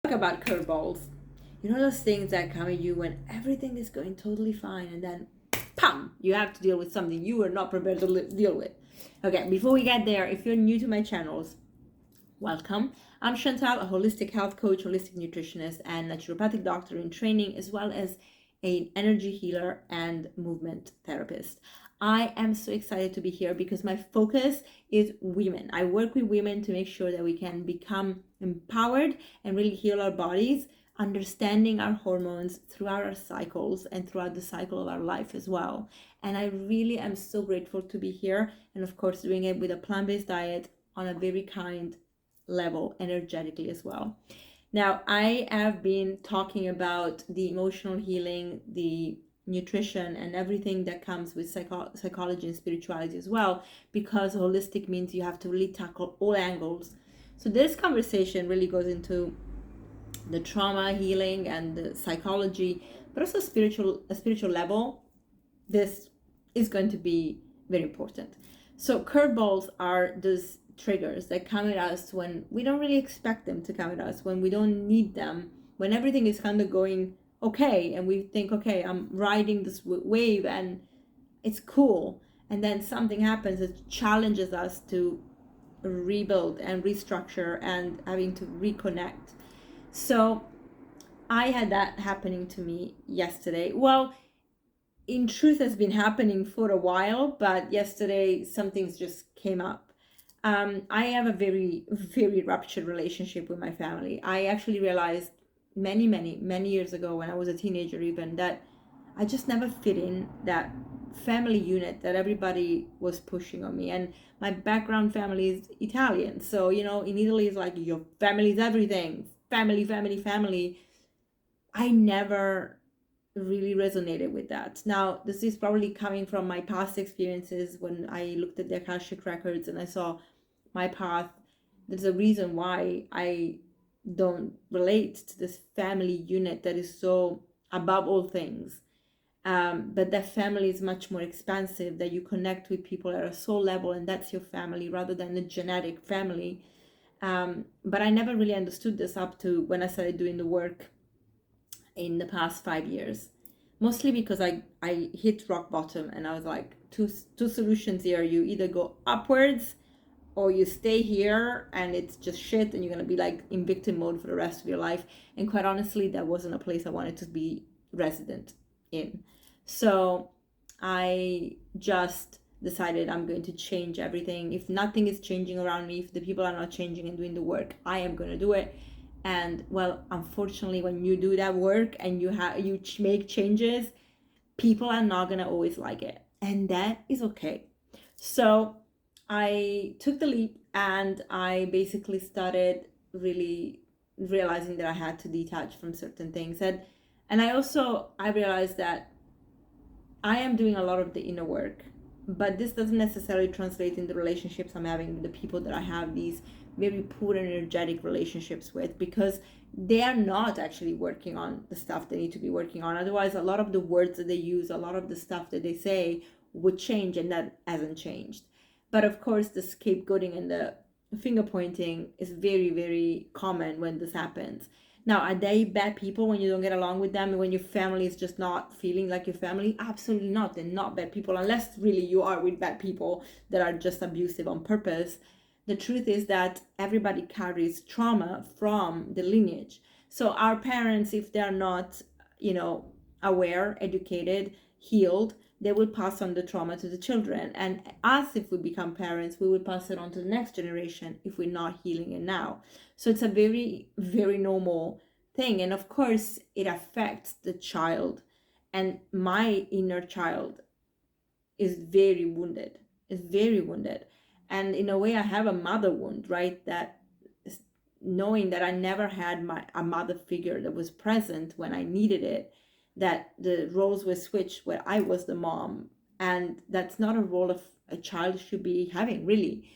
Talk about curveballs. You know those things that come at you when everything is going totally fine and then, pam, you have to deal with something you were not prepared to deal with. Okay, before we get there, if you're new to my channels, welcome. I'm Chantal, a holistic health coach, holistic nutritionist, and naturopathic doctor in training, as well as an energy healer and movement therapist. I am so excited to be here because my focus is women. I work with women to make sure that we can become empowered and really heal our bodies, understanding our hormones throughout our cycles and throughout the cycle of our life as well. And I really am so grateful to be here, and of course doing it with a plant-based diet on a very kind level energetically as well. Now, I have been talking about the emotional healing, the nutrition, and everything that comes with psychology and spirituality as well, because holistic means you have to really tackle all angles. So this conversation really goes into the trauma healing and the psychology, but also a spiritual level. This is going to be very important. So curveballs are those triggers that come at us when we don't really expect them to come at us, when we don't need them, when everything is kind of going okay and we think, okay, I'm riding this wave and it's cool, and then something happens that challenges us to rebuild and restructure and having to reconnect. So I had that happening to me yesterday. Well, in truth, has been happening for a while, but yesterday some things just came up. I have a very, very ruptured relationship with my family. I actually realized many years ago when I was a teenager even that I just never fit in that family unit that everybody was pushing on me. And my background family is Italian. So, you know, in Italy, it's like your family is everything. Family, family, family. I never really resonated with that. Now, this is probably coming from my past experiences when I looked at the Akashic records and I saw my path. There's a reason why I don't relate to this family unit that is so above all things. But that family is much more expansive, that you connect with people at a soul level, and that's your family rather than a genetic family. But I never really understood this up to when I started doing the work in the past 5 years, mostly because I hit rock bottom and I was like, two solutions here. You either go upwards or you stay here and it's just shit and you're going to be like in victim mode for the rest of your life. And quite honestly, that wasn't a place I wanted to be resident in. So I just decided I'm going to change everything. If nothing is changing around me, if the people are not changing and doing the work, I am going to do it. And well, unfortunately, when you do that work and you make changes, people are not going to always like it, and that is okay. So I took the leap and I basically started really realizing that I had to detach from certain things. And I realized that I am doing a lot of the inner work, but this doesn't necessarily translate in the relationships I'm having with the people that I have these very poor energetic relationships with, because they are not actually working on the stuff they need to be working on. Otherwise, a lot of the words that they use, a lot of the stuff that they say would change, and that hasn't changed. But of course, the scapegoating and the finger pointing is very, very common when this happens. Now, are they bad people when you don't get along with them, when your family is just not feeling like your family? Absolutely not. They're not bad people, unless really you are with bad people that are just abusive on purpose. The truth is that everybody carries trauma from the lineage. So our parents, if they're not, aware, educated, healed, they will pass on the trauma to the children. And us, if we become parents, we will pass it on to the next generation if we're not healing it now. So it's a very, very normal thing. And of course, it affects the child. And my inner child is very wounded, And in a way, I have a mother wound, right? That knowing that I never had a mother figure that was present when I needed it, that the roles were switched where I was the mom, and that's not a role of a child should be having, really.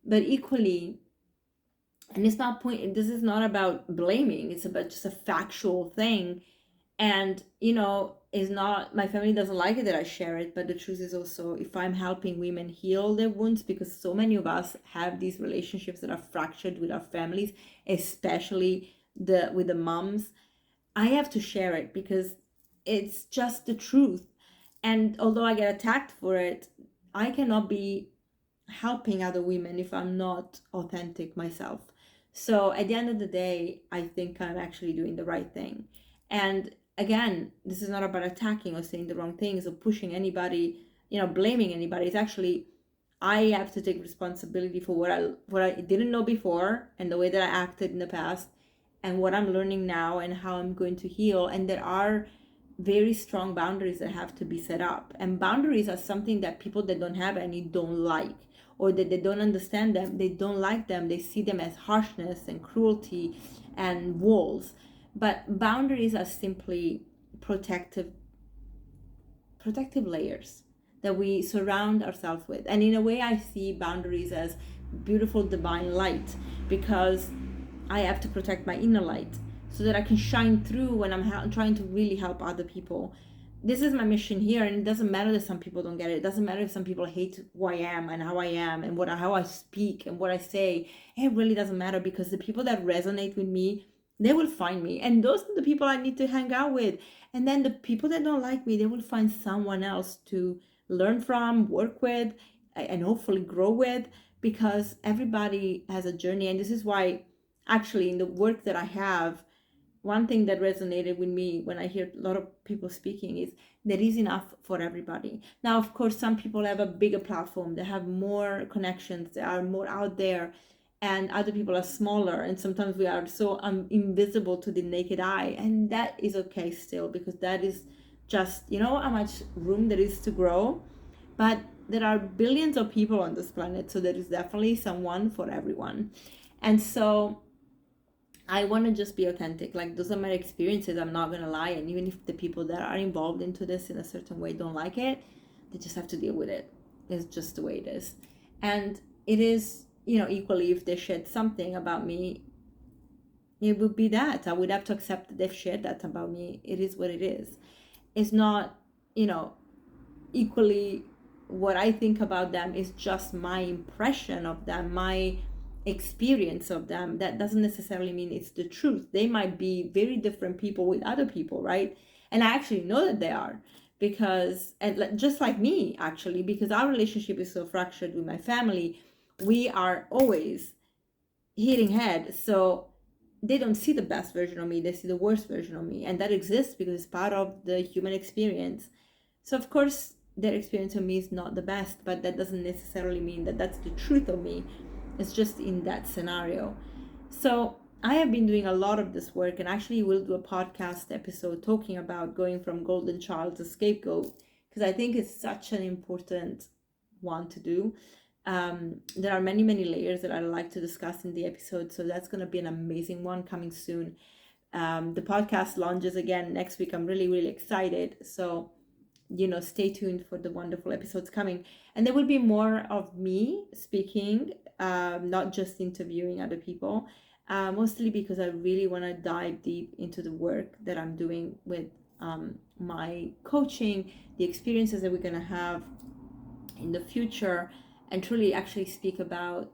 But equally, and this is not about blaming, it's about just a factual thing. And is not, my family doesn't like it that I share it, but the truth is also, if I'm helping women heal their wounds, because so many of us have these relationships that are fractured with our families, especially the moms, I have to share it because it's just the truth. And although I get attacked for it, I cannot be helping other women if I'm not authentic myself. So at the end of the day, I think I'm actually doing the right thing. And again, this is not about attacking or saying the wrong things or pushing anybody, blaming anybody. It's actually, I have to take responsibility for what I didn't know before and the way that I acted in the past and what I'm learning now and how I'm going to heal. And there are very strong boundaries that have to be set up. And boundaries are something that people that don't have any don't like, or that they don't understand them, they don't like them, they see them as harshness and cruelty and walls. But boundaries are simply protective layers that we surround ourselves with. And in a way, I see boundaries as beautiful divine light, because I have to protect my inner light so that I can shine through when I'm trying to really help other people. This is my mission here, and it doesn't matter that some people don't get it. It doesn't matter if some people hate who I am and how I am and how I speak and what I say. It really doesn't matter, because the people that resonate with me, they will find me, and those are the people I need to hang out with. And then the people that don't like me, they will find someone else to learn from, work with, and hopefully grow with, because everybody has a journey. And this is why, actually, in the work that I have, one thing that resonated with me when I hear a lot of people speaking is there is enough for everybody. Now, of course, some people have a bigger platform, they have more connections, they are more out there, and other people are smaller, and sometimes we are so invisible to the naked eye, and that is okay still, because that is just, how much room there is to grow. But there are billions of people on this planet, so there is definitely someone for everyone. And so I want to just be authentic. Like, those are my experiences, I'm not gonna lie. And even if the people that are involved into this in a certain way don't like it, they just have to deal with it. It's just the way it is. And it is, equally, if they shared something about me, it would be that I would have to accept that they've shared that about me. It is what it is. It's not, equally, what I think about them is just my impression of them, my experience of them. That doesn't necessarily mean it's the truth. They might be very different people with other people, right? And I actually know that they are, because, and just like me, actually, because our relationship is so fractured with my family, we are always hitting head. So they don't see the best version of me, they see the worst version of me, and that exists because it's part of the human experience. So of course their experience of me is not the best, but that doesn't necessarily mean that that's the truth of me. It's just in that scenario. So I have been doing a lot of this work, and actually will do a podcast episode talking about going from golden child to scapegoat, because I think it's such an important one to do. There are many, many layers that I'd like to discuss in the episode, so that's going to be an amazing one coming soon. The podcast launches again next week. I'm really, really excited. So, stay tuned for the wonderful episodes coming. And there will be more of me speaking, not just interviewing other people, mostly because I really want to dive deep into the work that I'm doing with my coaching, the experiences that we're going to have in the future, and truly actually speak about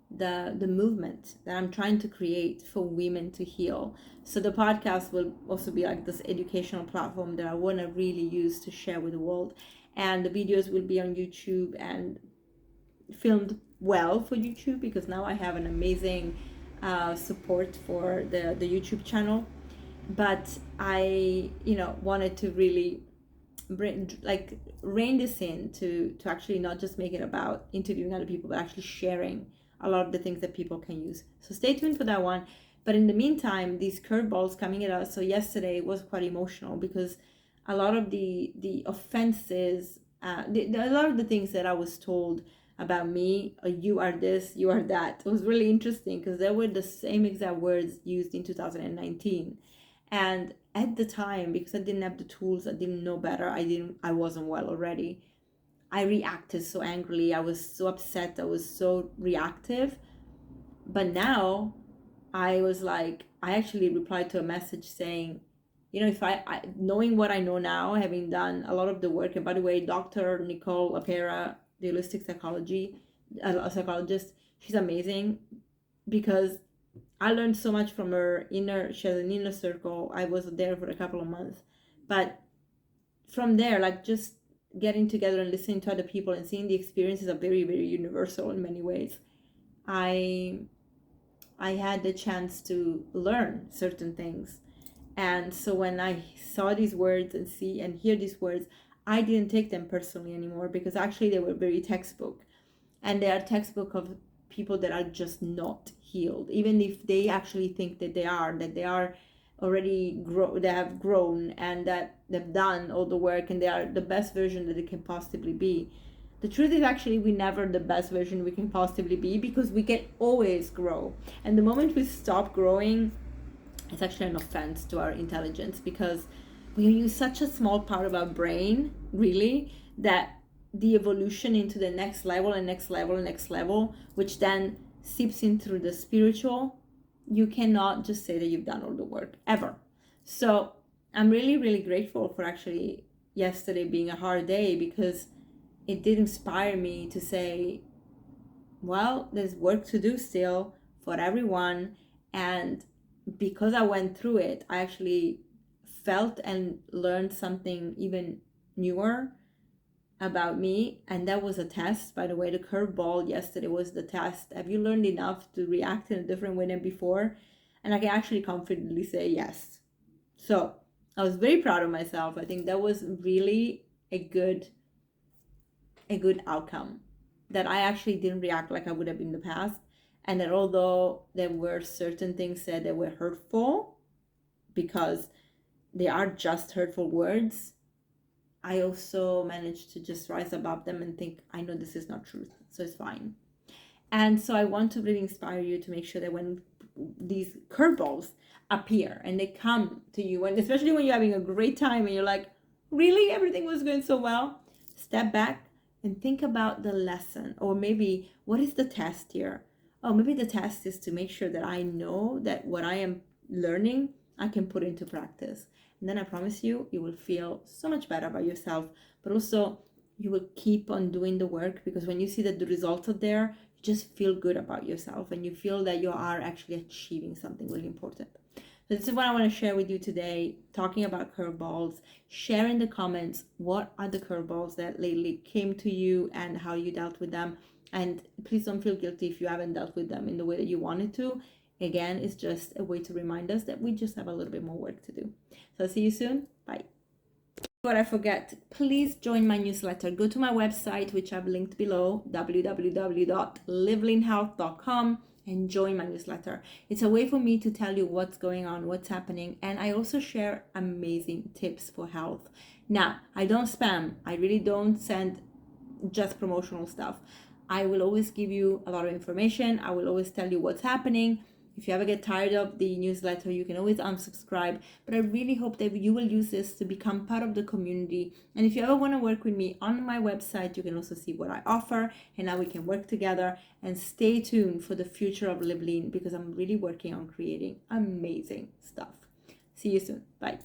the movement that I'm trying to create for women to heal. So the podcast will also be like this educational platform that I want to really use to share with the world. And the videos will be on YouTube and filmed well for YouTube, because now I have an amazing support for the YouTube channel. But I, wanted to really rein this in to actually not just make it about interviewing other people, but actually sharing a lot of the things that people can use. So stay tuned for that one. But in the meantime, these curveballs coming at us. So yesterday was quite emotional, because a lot of the offenses, a lot of the things that I was told about me, you are this, you are that, it was really interesting, because they were the same exact words used in 2019. And at the time, because I didn't have the tools, I didn't know better, I wasn't well already, I reacted so angrily, I was so upset, I was so reactive. But now I was like, I actually replied to a message saying, if I knowing what I know now, having done a lot of the work, and by the way, Dr. Nicole Apera, the holistic psychologist, she's amazing, because I learned so much from her. She has an inner circle. I was there for a couple of months, but from there, like just getting together and listening to other people and seeing the experiences are very, very universal in many ways. I had the chance to learn certain things. And so when I saw these words and see and hear these words, I didn't take them personally anymore, because actually they were very textbook. And they are textbook of people that are just not healed, even if they actually think that they are already they have grown and that they've done all the work and they are the best version that they can possibly be. The truth is, actually, we never the best version we can possibly be, because we can always grow. And the moment we stop growing, it's actually an offense to our intelligence, because we use such a small part of our brain, really, that the evolution into the next level and next level and next level, which then seeps in through the spiritual, you cannot just say that you've done all the work ever. So I'm really, really grateful for actually yesterday being a hard day, because it did inspire me to say, well, there's work to do still for everyone. And because I went through it, I actually felt and learned something even newer about me. And that was a test, by the way. The curveball yesterday was the test. Have you learned enough to react in a different way than before? And I can actually confidently say yes. So I was very proud of myself. I think that was really a good outcome, that I actually didn't react like I would have in the past. And that although there were certain things said that were hurtful, because they are just hurtful words, I also managed to just rise above them and think, I know this is not truth, so it's fine. And so I want to really inspire you to make sure that when these curveballs appear and they come to you, and especially when you're having a great time and you're like, really, everything was going so well, step back and think about the lesson. Or maybe, what is the test here? Oh, maybe the test is to make sure that I know that what I am learning, I can put into practice. And then I promise you, you will feel so much better about yourself, but also you will keep on doing the work, because when you see that the results are there, you just feel good about yourself and you feel that you are actually achieving something really important. So this is what I want to share with you today, talking about curveballs. Share in the comments what are the curveballs that lately came to you and how you dealt with them. And please don't feel guilty if you haven't dealt with them in the way that you wanted to. Again, it's just a way to remind us that we just have a little bit more work to do. So see you soon. Bye. Before I forget, please join my newsletter. Go to my website, which I've linked below, www.livelinehealth.com, and join my newsletter. It's a way for me to tell you what's going on, what's happening, and I also share amazing tips for health. Now, I don't spam. I really don't send just promotional stuff. I will always give you a lot of information. I will always tell you what's happening. If you ever get tired of the newsletter, you can always unsubscribe. But I really hope that you will use this to become part of the community. And if you ever want to work with me on my website, you can also see what I offer and how we can work together. And stay tuned for the future of Live Lean, because I'm really working on creating amazing stuff. See you soon. Bye.